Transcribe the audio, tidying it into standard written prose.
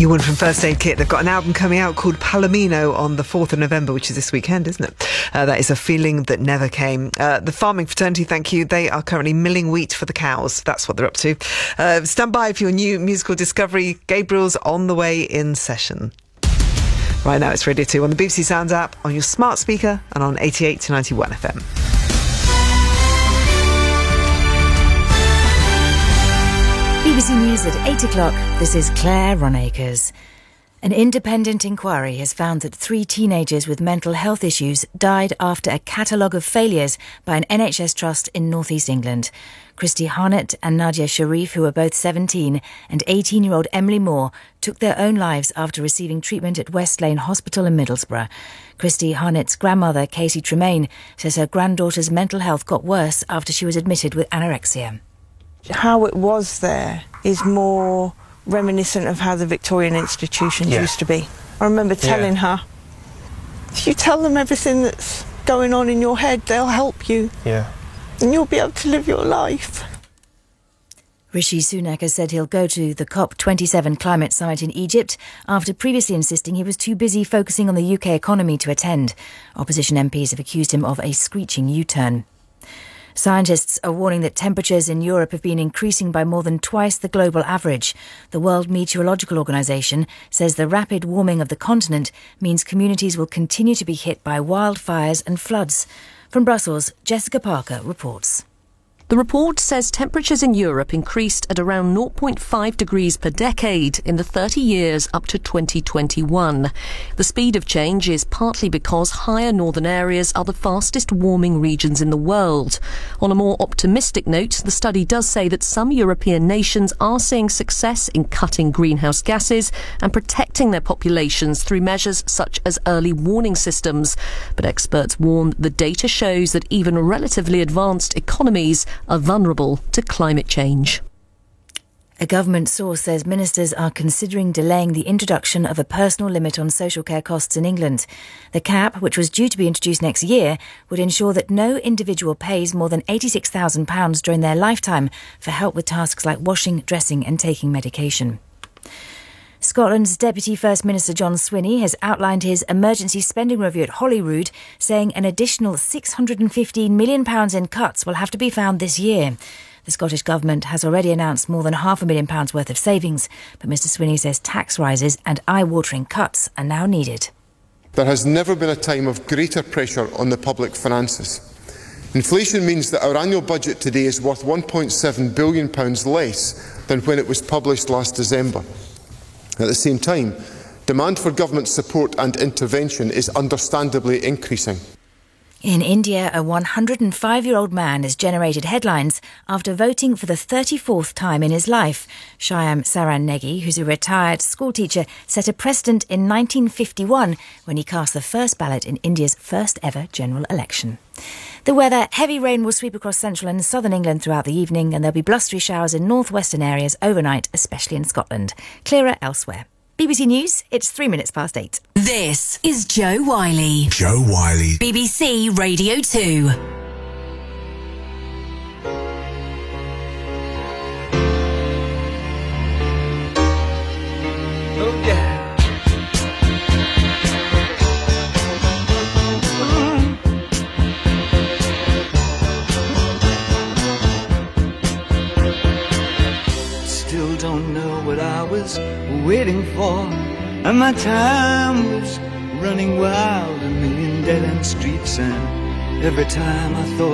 You won from First Aid Kit. They've got an album coming out called Palomino on the 4th of November, which is this weekend, isn't it? That is a feeling that never came. The farming fraternity, thank you. They are currently milling wheat for the cows. That's what they're up to. Stand by for your new musical discovery. Gabriel's on the way in session. Right now it's Radio 2 on the BBC Sounds app, on your smart speaker and on 88 to 91 FM. BBC News at 8 o'clock. This is Claire Ronacres. An independent inquiry has found that 3 teenagers with mental health issues died after a catalogue of failures by an NHS trust in North East England. Christy Harnett and Nadia Sharif, who were both 17, and 18-year-old Emily Moore took their own lives after receiving treatment at West Lane Hospital in Middlesbrough. Christy Harnett's grandmother, Casey Tremaine, says her granddaughter's mental health got worse after she was admitted with anorexia. How it was there is more reminiscent of how the Victorian institutions used to be. I remember telling her, if you tell them everything that's going on in your head, they'll help you. Yeah. And you'll be able to live your life. Rishi Sunak has said he'll go to the COP27 climate summit in Egypt after previously insisting he was too busy focusing on the UK economy to attend. Opposition MPs have accused him of a screeching U-turn. Scientists are warning that temperatures in Europe have been increasing by more than twice the global average. The World Meteorological Organization says the rapid warming of the continent means communities will continue to be hit by wildfires and floods. From Brussels, Jessica Parker reports. The report says temperatures in Europe increased at around 0.5 degrees per decade in the 30 years up to 2021. The speed of change is partly because higher northern areas are the fastest warming regions in the world. On a more optimistic note, the study does say that some European nations are seeing success in cutting greenhouse gases and protecting their populations through measures such as early warning systems. But experts warn the data shows that even relatively advanced economies are vulnerable to climate change. A government source says ministers are considering delaying the introduction of a personal limit on social care costs in England. The cap, which was due to be introduced next year, would ensure that no individual pays more than £86,000 during their lifetime for help with tasks like washing, dressing and taking medication. Scotland's Deputy First Minister John Swinney has outlined his emergency spending review at Holyrood, saying an additional £615 million in cuts will have to be found this year. The Scottish Government has already announced more than £500,000 worth of savings, but Mr Swinney says tax rises and eye-watering cuts are now needed. There has never been a time of greater pressure on the public finances. Inflation means that our annual budget today is worth £1.7 billion less than when it was published last December. At the same time, demand for government support and intervention is understandably increasing. In India, a 105-year-old man has generated headlines after voting for the 34th time in his life. Shyam Saran Negi, who's a retired schoolteacher, set a precedent in 1951 when he cast the first ballot in India's first ever general election. The weather: heavy rain will sweep across central and southern England throughout the evening, and there'll be blustery showers in northwestern areas overnight, especially in Scotland. Clearer elsewhere. BBC News, it's 3 minutes past 8. This is Joe Wiley. Joe Wiley. BBC Radio 2. Oh, yeah. Still don't know what I was waiting for, and my time was running wild, a million dead-end streets, and every time I thought